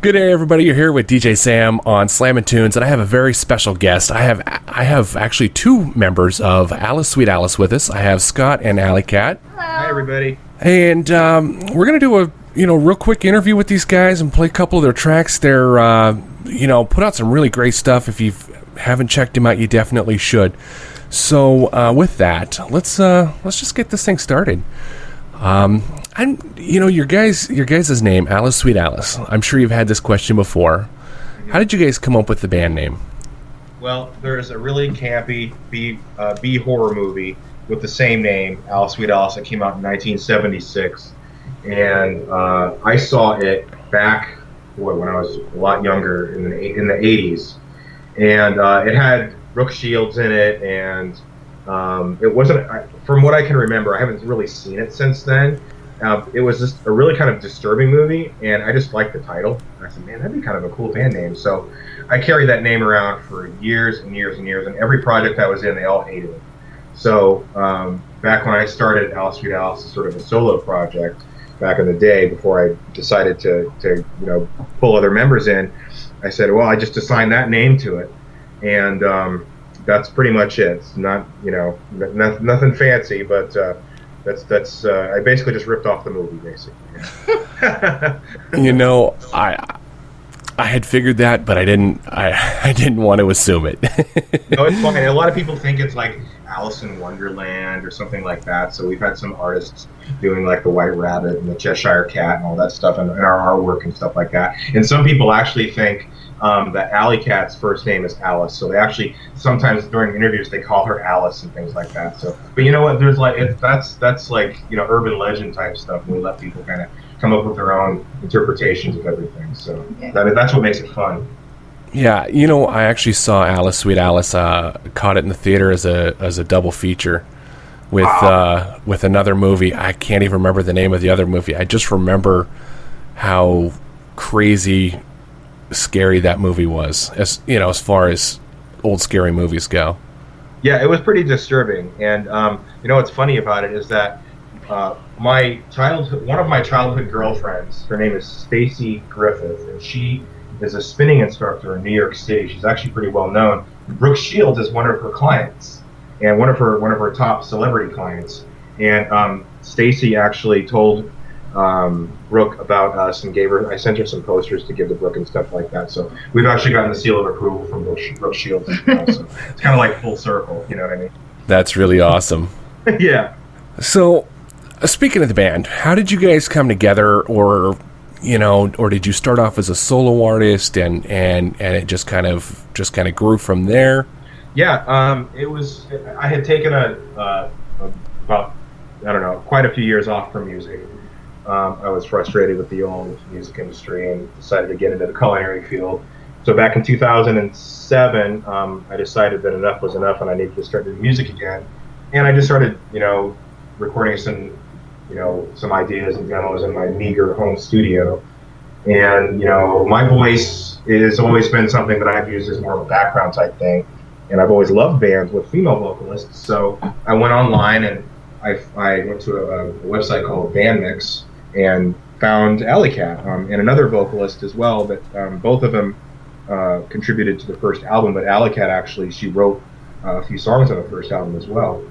Good day, everybody. You're here with DJ Sam on Slammin' Tunes, and I have a very special guest. I have actually two members of Alice Sweet Alice with us. I have Scott and Alley Cat. Hi, everybody. And we're gonna do a real quick interview with these guys and play a couple of their tracks. They're put out some really great stuff. If you haven't checked them out, you definitely should. So with that, let's just get this thing started. Your guys' name, Alice Sweet Alice. I'm sure you've had this question before. How did you guys come up with the band name? Well, there's a really campy B horror movie with the same name, Alice Sweet Alice, that came out in 1976, and I saw it back when I was a lot younger in the 80s, and it had Brooke Shields in it, and it wasn't, from what I can remember, I haven't really seen it since then. It was just a really kind of disturbing movie, and I just liked the title. And I said, man, that'd be kind of a cool band name. So I carried that name around for years and years and years, and every project I was in, they all hated it. So back when I started Alice Sweet Alice as sort of a solo project back in the day, before I decided to pull other members in, I said, well, I just assigned that name to it, and that's pretty much it. It's not, nothing fancy, but that's I basically just ripped off the movie, basically. I had figured that, but I didn't want to assume it. No, it's fine. A lot of people think it's like Alice in Wonderland or something like that. So we've had some artists doing like the White Rabbit and the Cheshire Cat and all that stuff, and our artwork and stuff like that. And some people actually think that Alley Cat's first name is Alice, so they actually sometimes during interviews they call her Alice and things like that. So, but you know what? There's like that's like urban legend type stuff. And we let people kind of come up with their own interpretations of everything. So that's what makes it fun. Yeah, I actually saw Alice Sweet Alice. Caught it in the theater as a double feature with with another movie. I can't even remember the name of the other movie. I just remember how crazy scary that movie was, as far as old scary movies go. Yeah, it was pretty disturbing, and what's funny about it is that one of my childhood girlfriends, her name is Stacy Griffith, and she is a spinning instructor in New York City. She's actually pretty well known. Brooke Shields is one of her clients, and one of her top celebrity clients. And Stacy actually told Brooke about us and I sent her some posters to give to Brooke and stuff like that. So we've actually gotten the seal of approval from Brooke Shields as well. So it's kind of like full circle, you know what I mean? That's really awesome. Yeah. So speaking of the band, how did you guys come together, or did you start off as a solo artist and it just kind of grew from there? Yeah, it was. I had taken about quite a few years off from music. I was frustrated with the old music industry and decided to get into the culinary field. So back in 2007, I decided that enough was enough and I needed to start doing music again. And I just started, recording some ideas and demos in my meager home studio. And, my voice has always been something that I've used as more of a background type thing. And I've always loved bands with female vocalists. So I went online and I went to a website called Bandmix and found Alley Cat and another vocalist as well, but both of them contributed to the first album. But Alley Cat actually, she wrote a few songs on the first album as well.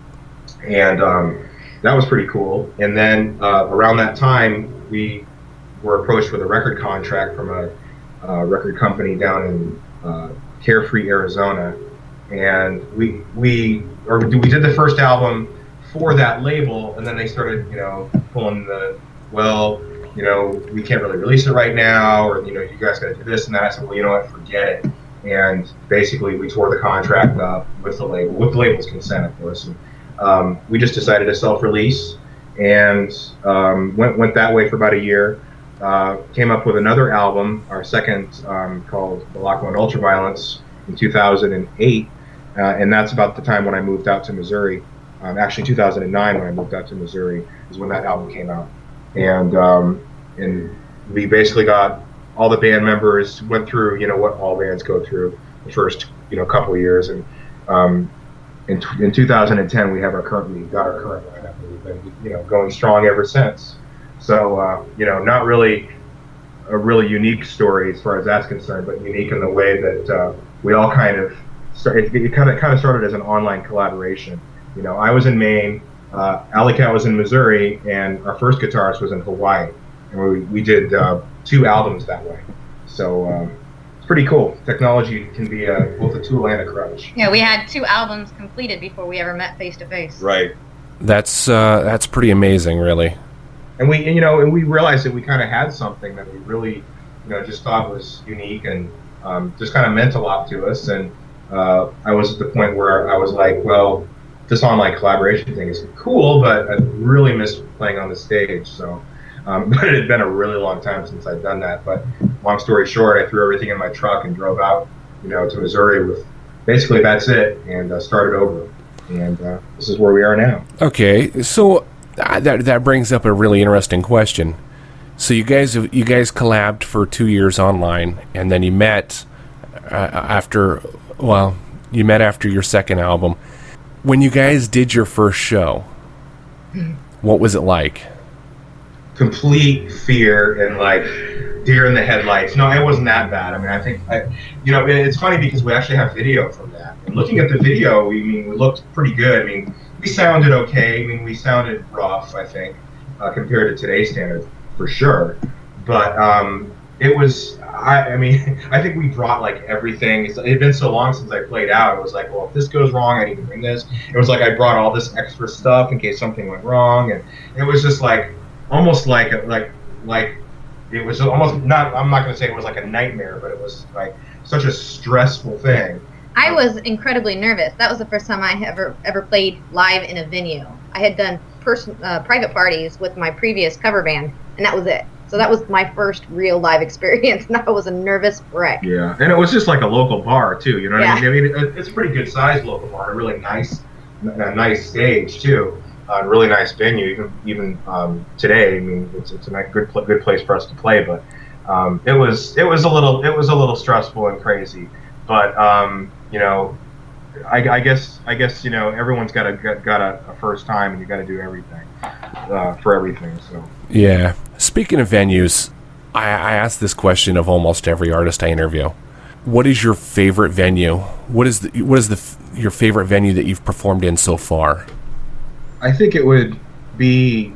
And that was pretty cool. And then around that time, we were approached with a record contract from a record company down in Carefree, Arizona. And we did the first album for that label, and then they started, pulling we can't really release it right now, or, you guys got to do this and that. I said, well, you know what, forget it. And basically we tore the contract up with the label's consent, of course. And we just decided to self-release and went that way for about a year. Came up with another album, our second, called Balaclava and Ultraviolence in 2008. And that's about the time when I moved out to Missouri. Actually, 2009, when I moved out to Missouri, is when that album came out. And we basically got all the band members, went through, what all bands go through the first, couple of years. And in 2010, we got our current lineup. We've been, going strong ever since. So, not really a really unique story as far as that's concerned, but unique in the way that we all kind of started. It kind of started as an online collaboration. You know, I was in Maine, Alley Cat was in Missouri, and our first guitarist was in Hawaii, and we did 2 albums that way. So it's pretty cool. Technology can be both a tool and a crutch. Yeah, we had 2 albums completed before we ever met face to face. Right. That's pretty amazing, really. And we realized that we kind of had something that we really, just thought was unique and just kind of meant a lot to us. And I was at the point where I was like, well, this online collaboration thing is cool, but I really miss playing on the stage. So, but it had been a really long time since I'd done that. But long story short, I threw everything in my truck and drove out, to Missouri with basically that's it, and started over. And this is where we are now. Okay, so that brings up a really interesting question. So you guys collabed for 2 years online, and then you met after your second album. When you guys did your first show, what was it like? Complete fear and like deer in the headlights. No, it wasn't that bad. I mean, I think it's funny because we actually have video from that. And looking at the video, we looked pretty good. I mean, we sounded okay. I mean, we sounded rough, I think, compared to today's standards, for sure. But it was, I think we brought like everything. It had been so long since I played out. It was like, well, if this goes wrong, I need to bring this. It was like I brought all this extra stuff in case something went wrong. And it was just like, almost like it was almost not, I'm not going to say it was like a nightmare, but it was like such a stressful thing. I was incredibly nervous. That was the first time I ever played live in a venue. I had done private parties with my previous cover band, and that was it. So that was my first real live experience, and I was a nervous wreck. Yeah, and it was just like a local bar too. You know what I mean? I mean, it's a pretty good sized local bar, a really nice stage too, a really nice venue. Even today, I mean, it's a good place for us to play. But it was a little stressful and crazy. But I guess everyone's got a first time, and you got to do everything for everything. So yeah. Speaking of venues, I ask this question of almost every artist I interview. What is your favorite venue? What is your favorite venue that you've performed in so far? I think it would be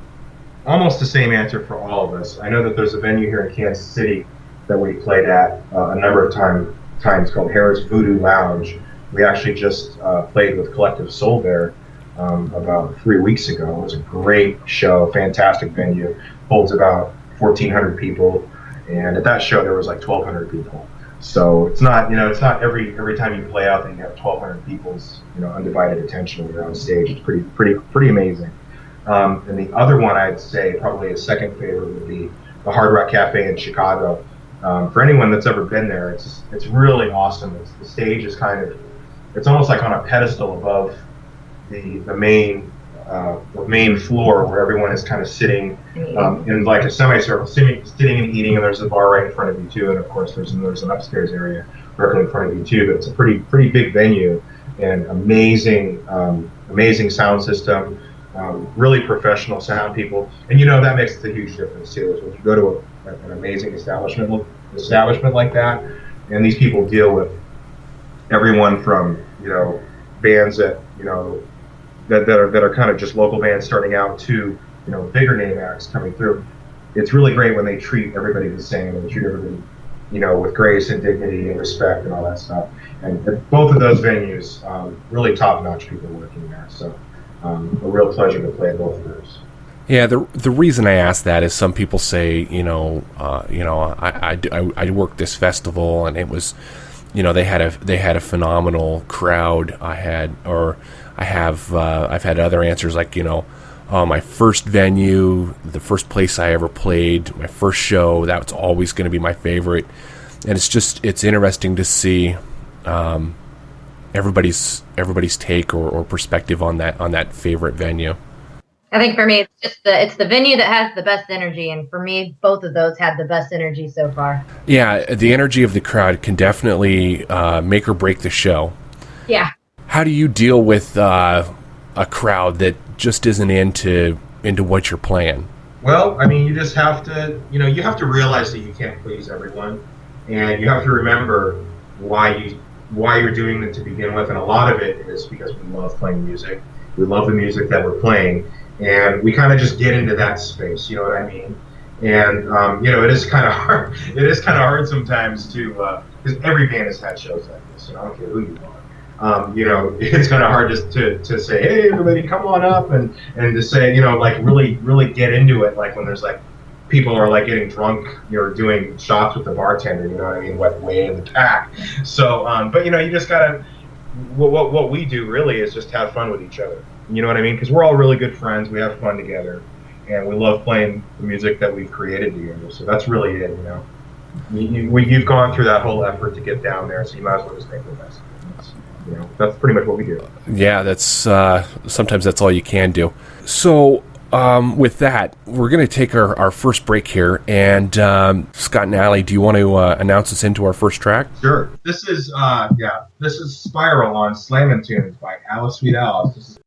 almost the same answer for all of us. I know that there's a venue here in Kansas City that we played at a number of times called Harris Voodoo Lounge. We actually just played with Collective Soul there about 3 weeks ago. It was a great show, fantastic venue, holds about 1,400 people, and at that show there was like 1,200 people. So it's not every time you play out that you have 1,200 people's undivided attention when you're on stage. It's pretty amazing. And the other one I'd say probably a second favorite would be the Hard Rock Cafe in Chicago. For anyone that's ever been there, it's really awesome. The stage is it's almost like on a pedestal above the main floor where everyone is kind of sitting in like a semicircle, sitting and eating, and there's a bar right in front of you too, and of course there's an upstairs area directly in front of you too. But it's a pretty big venue and amazing sound system, really professional sound people, and that makes a huge difference too. Is when you go to an amazing establishment like that, and these people deal with everyone from bands that that are kind of just local bands starting out to bigger name acts coming through. It's really great when they treat everybody the same and they treat everybody with grace and dignity and respect and all that stuff. And both of those venues, really top-notch people working there. So a real pleasure to play both of those. Yeah, the reason I ask that is some people say, I worked this festival and it was, they had a phenomenal crowd. I've had other answers like, my first venue, the first place I ever played, my first show, that's always going to be my favorite. And it's interesting to see everybody's take or perspective on that favorite venue. I think for me, it's the venue that has the best energy, and for me, both of those had the best energy so far. Yeah, the energy of the crowd can definitely make or break the show. Yeah. How do you deal with a crowd that just isn't into what you're playing? Well, I mean, you just have to, you have to realize that you can't please everyone, and you have to remember why you're doing it to begin with. And a lot of it is because we love playing music. We love the music that we're playing, and we kind of just get into that space. You know what I mean? And it is kind of hard. It is kind of hard sometimes to, because every band has had shows like this. I don't care who you are. It's kind of hard just to say, hey, everybody, come on up, and to say, like really get into it, like when there's like people are like getting drunk, doing shots with the bartender, you know what I mean, way in the pack. So, but you just gotta, what we do really is just have fun with each other. You know what I mean? Because we're all really good friends. We have fun together, and we love playing the music that we've created together. So that's really it. You've gone through that whole effort to get down there, so you might as well just make the best. That's pretty much what we do. Yeah, that's sometimes that's all you can do. So with that, we're going to take our first break here. And Scott and Allie, do you want to announce us into our first track? Sure. This is Spiral on Slammin' Tunes by Alice Sweet Alice. This is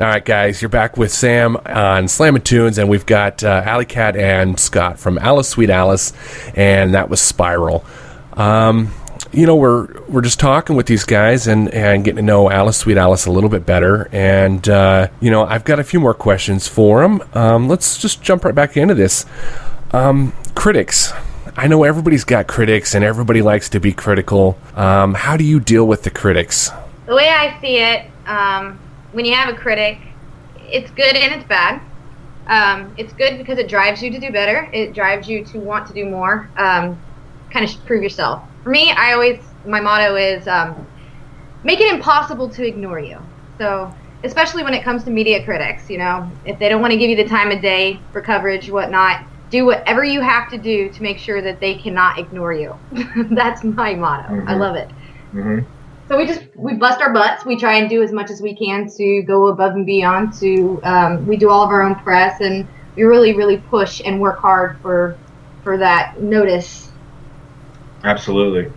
All right, guys, you're back with Sam on Slammin' Tunes, and we've got Alley Cat and Scott from Alice Sweet Alice, and that was Spiral. we're just talking with these guys and getting to know Alice, Sweet Alice, a little bit better. And I've got a few more questions for them. Let's just jump right back into this. Critics. I know everybody's got critics, and everybody likes to be critical. How do you deal with the critics? The way I see it, when you have a critic, it's good and it's bad. It's good because it drives you to do better. It drives you to want to do more, kind of prove yourself. For me, my motto is make it impossible to ignore you. So, especially when it comes to media critics, if they don't want to give you the time of day for coverage, whatnot, do whatever you have to do to make sure that they cannot ignore you. That's my motto. Mm-hmm. I love it. Mm-hmm. So we bust our butts. We try and do as much as we can to go above and beyond. We do all of our own press, and we really, really push and work hard for that notice. Absolutely,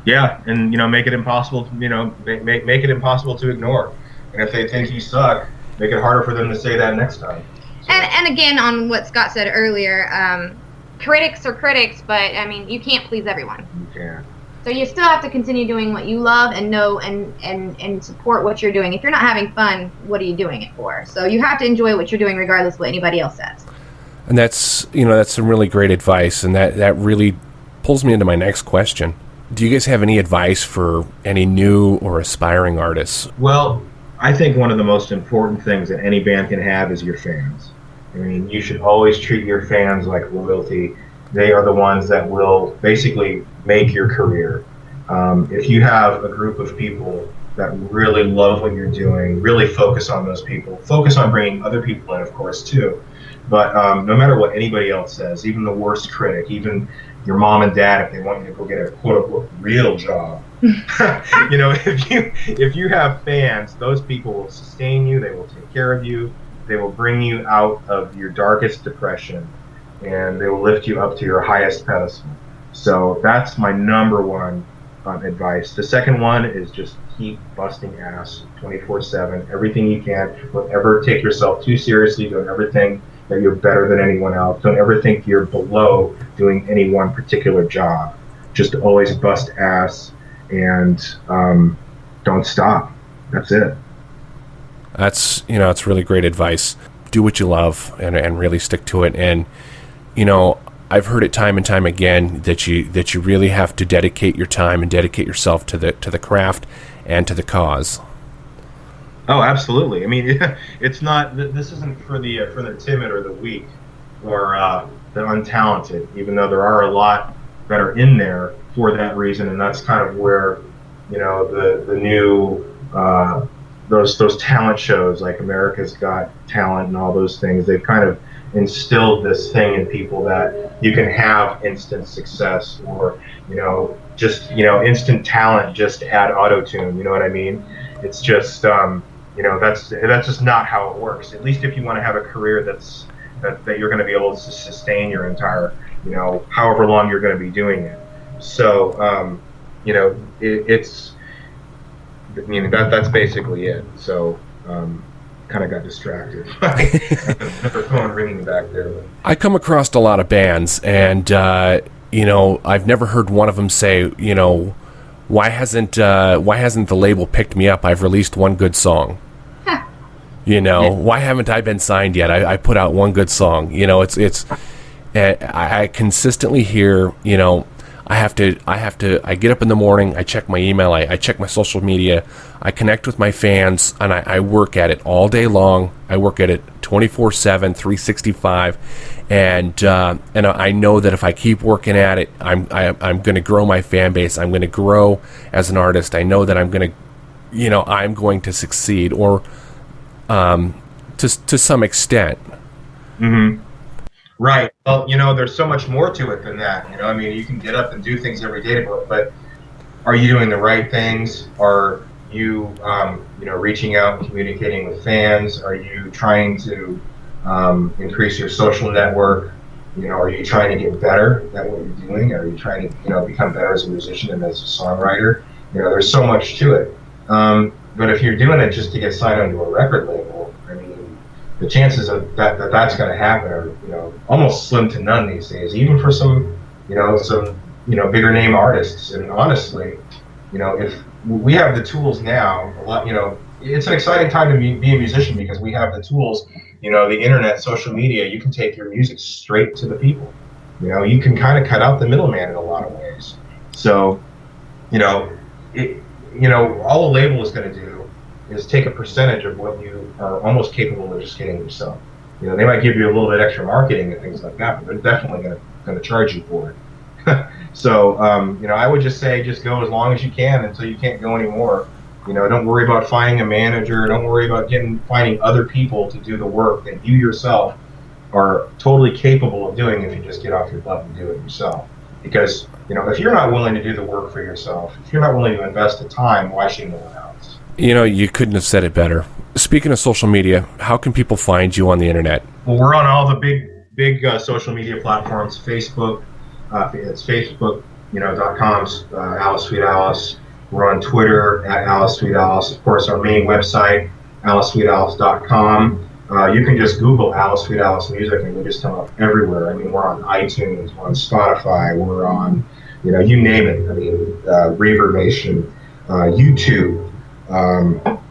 yeah, and make it impossible. Make it impossible to ignore. And if they think you suck, make it harder for them to say that next time. So. And again, on what Scott said earlier, critics are critics, but you can't please everyone. You can't. So you still have to continue doing what you love and know and support what you're doing. If you're not having fun, what are you doing it for? So you have to enjoy what you're doing regardless of what anybody else says. And that's some really great advice, and that really pulls me into my next question. Do you guys have any advice for any new or aspiring artists? Well, I think one of the most important things that any band can have is your fans. You should always treat your fans like royalty. They are the ones that will basically make your career. If you have a group of people that really love what you're doing, really focus on those people. Focus on bringing other people in, of course, too. But no matter what anybody else says, even the worst critic, even your mom and dad, if they want you to go get a quote-unquote real job, if you have fans, those people will sustain you. They will take care of you. They will bring you out of your darkest depression, and they will lift you up to your highest pedestal. So that's my number one advice. The second one is just keep busting ass 24/7, everything you can. Don't ever take yourself too seriously. Don't ever think that you're better than anyone else. Don't ever think you're below doing any one particular job. Just always bust ass and don't stop. That's it. That's it's really great advice. Do what you love and really stick to it. And I've heard it time and time again that you really have to dedicate your time and dedicate yourself to the craft and to the cause. Oh, absolutely. It's not. This isn't for the timid or the weak or the untalented. Even though there are a lot that are in there for that reason, and that's kind of where the new those talent shows like America's Got Talent and all those things. They've kind of instilled this thing in people that you can have instant success or just instant talent just to add auto-tune. You know what I mean? It's just that's just not how it works. At least if you want to have a career that you're going to be able to sustain your entire however long you're going to be doing it. So that's basically it. So kind of got distracted. The phone ringing back there. I come across a lot of bands, and I've never heard one of them say, why hasn't the label picked me up? I've released one good song. Why haven't I been signed yet? I put out one good song. I consistently hear, I get up in the morning, I check my email, I check my social media, I connect with my fans, and I work at it all day long. I work at it 24/7, 365, and I know that if I keep working at it, I'm going to grow my fan base. I'm going to grow as an artist. I know that I'm going to succeed, or to some extent. Mm-hmm. Right. Well, there's so much more to it than that. You can get up and do things every day, but are you doing the right things? Are you, reaching out and communicating with fans? Are you trying to increase your social network? Are you trying to get better at what you're doing? Are you trying to, become better as a musician and as a songwriter? There's so much to it. But if you're doing it just to get signed onto a record label, the chances of that's going to happen are, almost slim to none these days. Even for some bigger name artists. And honestly, if we have the tools now, it's an exciting time to be a musician because we have the tools, the internet, social media. You can take your music straight to the people. You can kind of cut out the middleman in a lot of ways. So, all a label is going to do is take a percentage of what you are almost capable of just getting yourself. They might give you a little bit extra marketing and things like that, but they're definitely going to charge you for it. So, I would just say just go as long as you can until you can't go anymore. Don't worry about finding a manager. Don't worry about finding other people to do the work that you yourself are totally capable of doing if you just get off your butt and do it yourself. Because, if you're not willing to do the work for yourself, if you're not willing to invest the time, why should no one else? You couldn't have said it better. Speaking of social media, how can people find you on the internet? Well, we're on all the big social media platforms. Facebook, it's Facebook, .com, Alice Sweet Alice. We're on Twitter at Alice Sweet Alice. Of course, our main website, AliceSweetAlice.com. You can just Google Alice Sweet Alice Music and we just come up everywhere. I mean, we're on iTunes, we're on Spotify, we're on, you name it. I mean, Reverb Nation, YouTube,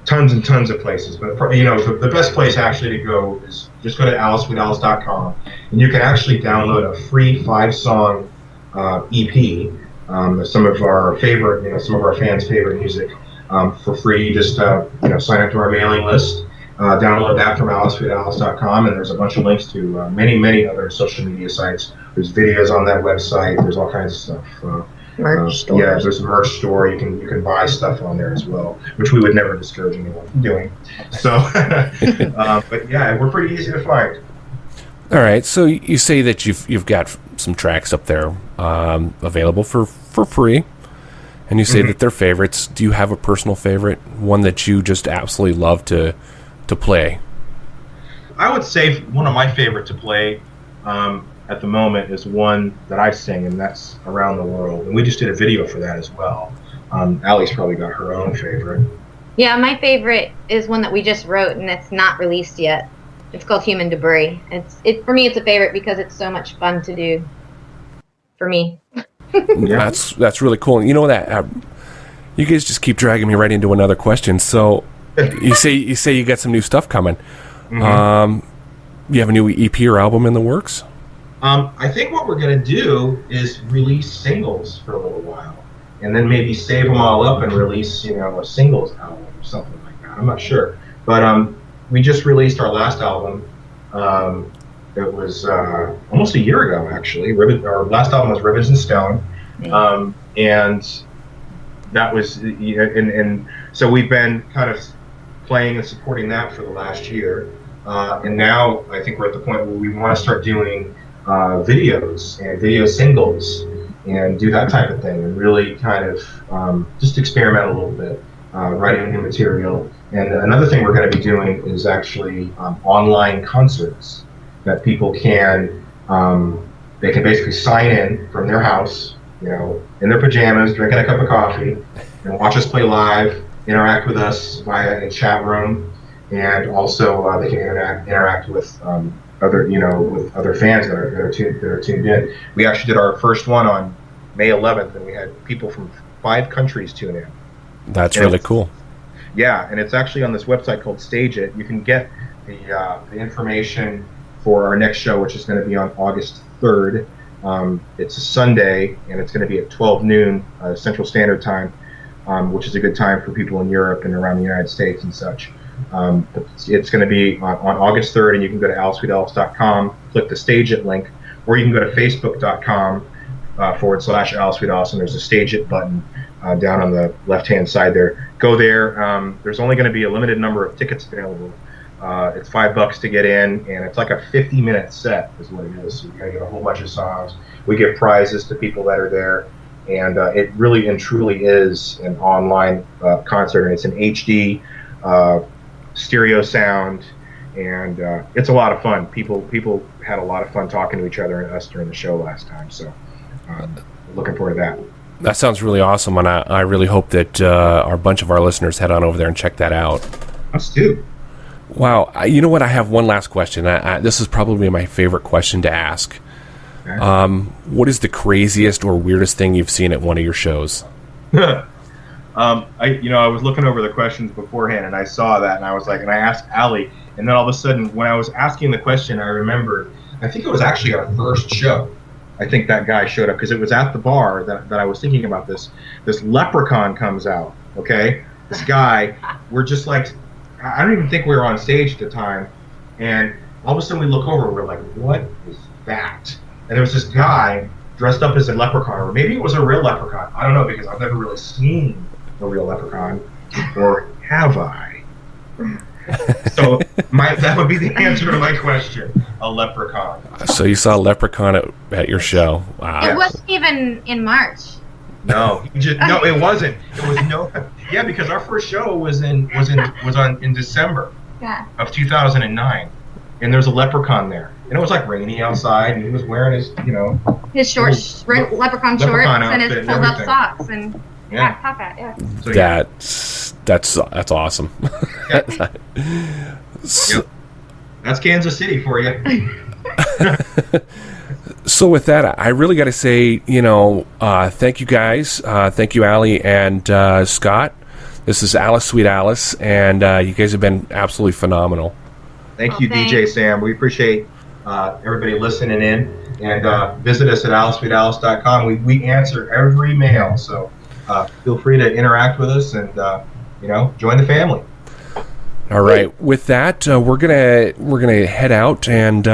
tons and tons of places. But, the best place actually to go is just go to AliceSweetAlice.com and you can actually download a free 5-song EP. Some of our favorite, some of our fans' favorite music for free. You just, sign up to our mailing list. Download that from AliceSweetAlice.com, and there's a bunch of links to many other social media sites. There's videos on that website. There's all kinds of stuff. Merch store. Yeah, there's a merch store. You can buy stuff on there as well, which we would never discourage anyone from doing. So, but yeah, we're pretty easy to find. All right, so you say that you've got some tracks up there available for free, and you say that they're favorites. Do you have a personal favorite, one that you just absolutely love to play? I would say one of my favorite to play at the moment is one that I sing, and that's Around the World. And we just did a video for that as well. Allie's probably got her own favorite. Yeah, my favorite is one that we just wrote, and it's not released yet. It's called Human Debris. For me, it's a favorite because it's so much fun to do. For me. Yeah. That's really cool. You know that you guys just keep dragging me right into another question. So you say you got some new stuff coming. You have a new EP or album in the works? I think what we're going to do is release singles for a little while, and then maybe save them all up and release, a singles album or something like that. I'm not sure, but we just released our last album. It was almost a year ago, actually. Our last album was Ribbons and Stone, and that was, and so we've been kind of playing and supporting that for the last year, and now I think we're at the point where we want to start doing videos and video singles and do that type of thing and really kind of just experiment a little bit, writing new material. And another thing we're going to be doing is actually online concerts that people can they can basically sign in from their house, in their pajamas, drinking a cup of coffee, and watch us play live, interact with us via a chat room, and also they can interact with with other fans that are tuned in. We actually did our first one on May 11th, and we had people from 5 countries tune in. That's really cool. Yeah, and it's actually on this website called Stage It. You can get the information for our next show, which is going to be on August 3rd. It's a Sunday, and it's going to be at 12 noon Central Standard Time, which is a good time for people in Europe and around the United States and such. It's going to be on August 3rd, and you can go to AliceSweetAlice.com, click the Stage It link, or you can go to Facebook.com /AliceSweetAlice, and there's a Stage It button down on the left-hand side there. Go there. There's only going to be a limited number of tickets available. It's $5 to get in, and it's like a 50-minute set is what it is. So you're going to get a whole bunch of songs. We give prizes to people that are there, and it really and truly is an online concert, and it's an HD stereo sound, and it's a lot of fun. People had a lot of fun talking to each other and us during the show last time, so looking forward to that. That sounds really awesome, and I really hope that our bunch of our listeners head on over there and check that out. Us too. Wow. You know what? I have one last question. This is probably my favorite question to ask. What is the craziest or weirdest thing you've seen at one of your shows? I was looking over the questions beforehand, and I saw that, and I was like, and I asked Allie, and then all of a sudden, when I was asking the question, I remembered, I think it was actually our first show. I think that guy showed up because it was at the bar that I was thinking about this. This leprechaun comes out, okay? This guy, we're just like, I don't even think we were on stage at the time, and all of a sudden we look over and we're like, what is that? And there was this guy dressed up as a leprechaun, or maybe it was a real leprechaun. I don't know, because I've never really seen a real leprechaun, or have I? So that would be the answer to my question, a leprechaun. So you saw a leprechaun at your show. Wow. It wasn't even in March. No, it wasn't. It was yeah, because our first show was in December of 2009, and there's a leprechaun there, and it was like rainy outside, and he was wearing his his leprechaun shorts and his pulled up socks and top hat. Yeah. So, that's awesome. Yep. That's Kansas City for you. So with that, I really got to say, thank you guys. Thank you, Allie and Scott. This is Alice, Sweet Alice, and you guys have been absolutely phenomenal. Thank you, thanks. DJ Sam. We appreciate everybody listening in, and visit us at AliceSweetAlice.com. We answer every mail, so feel free to interact with us and join the family. All right. With that, we're gonna head out, and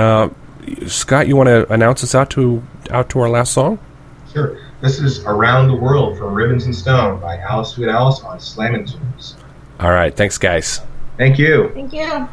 Scott, you want to announce us out to our last song? Sure. This is Around the World from Ribbons and Stone by Alice Sweet Alice on Slammin' Tunes. All right. Thanks, guys. Thank you. Thank you.